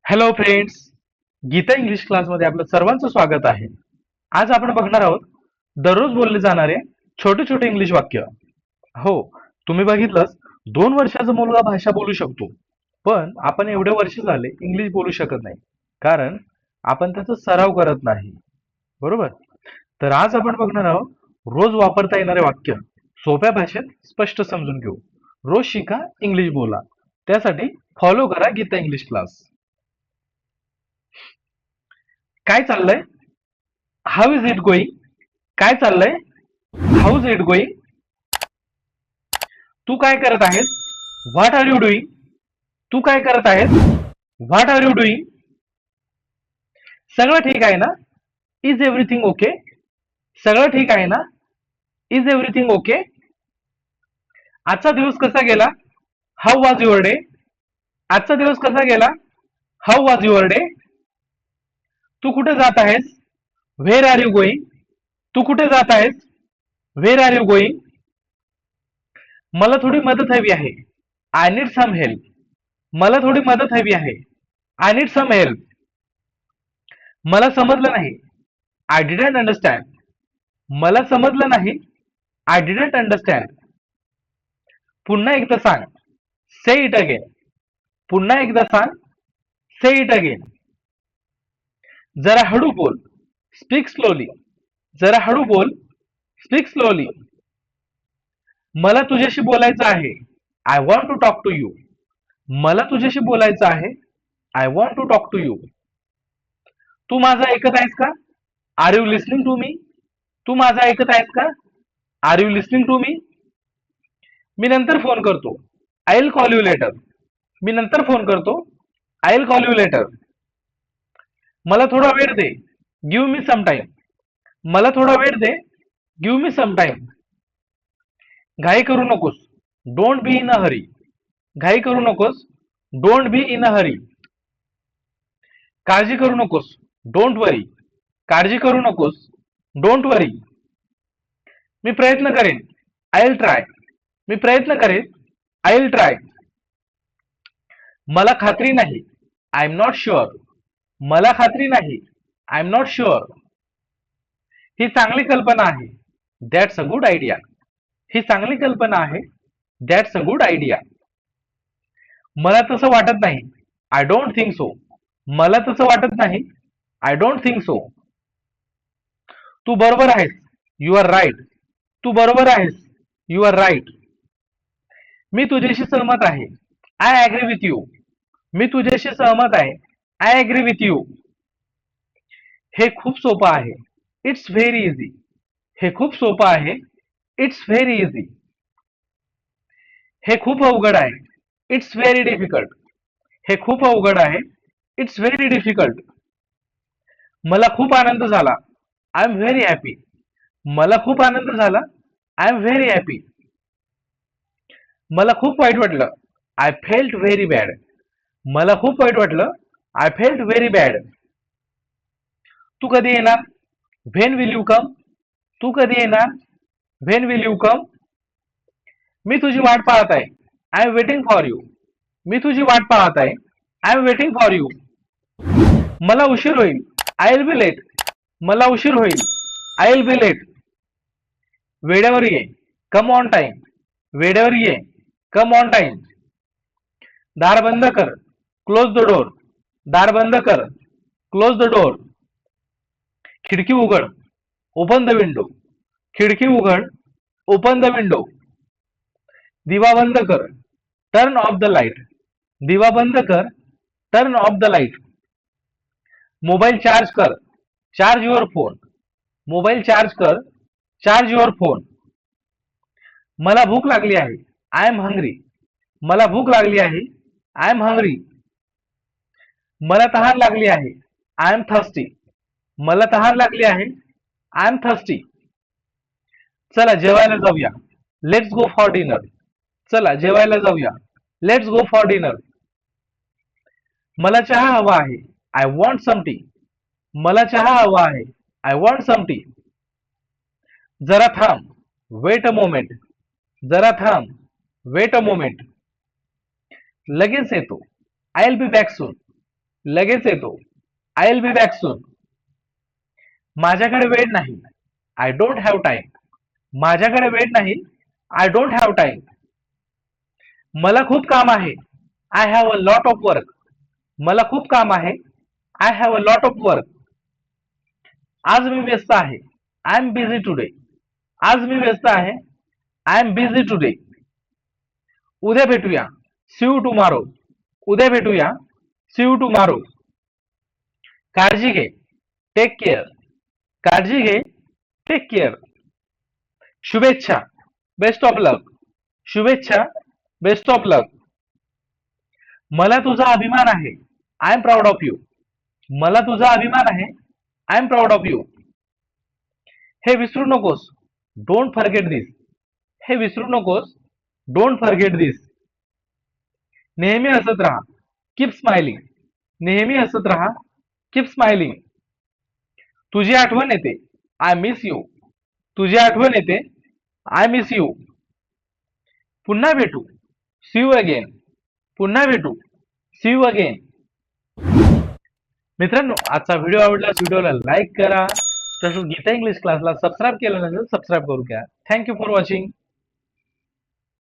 Hello friends, Gita English क्लासमध्ये आपलं सर्वांचं स्वागत आहे. आज आपण बघणार आहोत दररोज बोलले जाणारे छोटे छोटे इंग्लिश वाक्य. हो, तुम्ही बघितलंच, 2 वर्षाचा मुलगा भाषा बोलू शकतो, पण आपण एवढे वर्ष झाले इंग्लिश बोलू शकत नाही, कारण आपण त्याचा सराव करत नाही. बरोबर? तर आज आपण बघणार आहोत रोज वापरता येणारे वाक्य सोप्या भाषेत स्पष्ट समजून घेऊ. रोज शिका, इंग्लिश बोला. त्यासाठी फॉलो करा गीता इंग्लिश क्लास. काय चाललंय? How is it going? काय चाललंय? How is it going? तू काय करत आहेस? What are you doing? तू काय करत आहेस? What are you doing? सगळं ठीक आहे ना? Is everything okay? सगळं ठीक आहे ना? Is everything okay? आजचा दिवस कसा गेला? How was your day? आजचा दिवस कसा गेला? How was your day? तू कुठे जात आहेस? Where are you going? तू कुठे जात आहेस? Where are you going? मला थोडी मदत हवी आहे. I need some help. मला थोडी मदत हवी आहे. I need some help. मला समजलं नाही. I didn't understand. मला समजलं नाही. I didn't understand. पुन्हा एकदा सांग. Say it again. पुन्हा एकदा सांग. Say it again. जरा हळू बोल. Speak slowly. जरा हळू बोल. Speak slowly. मला तुझ्याशी बोलायचं आहे. I want to talk to you. मला तुझ्याशी बोलायचं आहे. I want to talk to you. तू माझं ऐकत आहेस का? Are you listening to me? तू माझं ऐकत आहेस का? Are you listening to me? मी नंतर फोन करतो. I will call you later. मी नंतर फोन करतो. I will call you later. मला थोडा वेळ दे. Give me some time. मला थोडा वेळ दे. Give me some time. घाई करू नकोस. डोंट बी इन अ हरी. घाई करू नकोस. डोंट बी इन अ हरी. काळजी करू नकोस. डोंट वरी. काळजी करू नकोस. डोंट वरी. मी प्रयत्न करेन. I will try. मी प्रयत्न करेन. I will try. मला खात्री नाही. I am not sure. मला खात्री नाही. I am not sure. ही चांगली कल्पना आहे. That's a good idea. ही चांगली कल्पना आहे. That's a good idea. मला तसं वाटत नाही. I don't think so. मला तसं वाटत नाही. I don't think so. तू बरोबर आहेस. You R right. तू बरोबर आहेस. You R right. मी तुझ्याशी सहमत आहे. I agree with you. मी तुझ्याशी सहमत आहे. I agree with you. हे खूप सोपं आहे. It's very easy. हे खूप सोपं आहे. It's very easy. हे खूप अवघड आहे. It's very difficult. हे खूप अवघड आहे. It's very difficult. मला खूप आनंद झाला. I am very happy. मला खूप आनंद झाला. I am very happy. मला खूप वाईट वाटलं. I felt very bad. मला खूप वाईट वाटलं. I felt very bad. तू कधी येणार? When will you come? तू कधी येणार? When will you come? मी तुझी वाट पाहत आहे. I am waiting for you. मी तुझी वाट पाहत आहे. I am waiting for you. मला उशीर होईल. I will be late. मला उशीर होईल. I will be late. वेळेवर ये. Come on time. वेळेवर ये. Come on time. दार बंद कर. Close the door. दार बंद कर. Close the door. खिडकी उघड. Open the window. खिडकी उघड. Open the window. दिवा बंद कर. Turn off the light. दिवा बंद कर. Turn off the light. Mobile charge कर. Charge your phone. Mobile charge कर. Charge your phone. मला भूक लागली आहे. I am hungry. मला भूक लागली आहे. I am hungry. मला तहान लागली आहे. I am thirsty. मला तहान लागली आहे. I am thirsty. चला जेवायला जाऊया. Let's go for dinner. चला जेवायला जाऊया. Let's go for dinner. मला चहा हवा आहे. I want some tea. मला चहा हवा आहे. I want some tea. जरा थांब. Wait a moment. जरा थांब. Wait a moment. लगेच येतो. I will be back soon. लगेच येतो. I will be back soon. माझ्याकडे वेळ नाही. I don't have time. माझ्याकडे वेळ नाही. I don't have time. मला खूप काम आहे. I have a lot of work. मला खूप काम आहे. I have a lot of work. आज मी व्यस्त आहे. I am busy today. आज मी व्यस्त आहे. I am busy today. उद्या भेटूया. See you tomorrow. उद्या भेटूया. See you tomorrow. काळजी घे. Take care. काळजी घे. Take care. शुभेच्छा. Best of luck. शुभेच्छा. Best of luck. मला तुझा अभिमान आहे. I am proud of you. मला तुझा अभिमान आहे. I am proud of you. हे विसरू नकोस. Don't forget this. हे विसरू नकोस. Don't forget this. नेहमी हसत राहा. Keep smiling. नेहमी हसत राहा. Keep smiling. तुझी आठवण येते. I miss you. तुझी आठवण येते. I miss you. पुन्हा भेटू. See you again. पुन्हा भेटू. See you again. मित्रांनो, आजचा व्हिडिओ आवडल्यास व्हिडिओला लाईक करा. तसंच गीता इंग्लिश क्लासला सबस्क्राईब केलं नसेल सबस्क्राईब करू घ्या. Thank you for watching.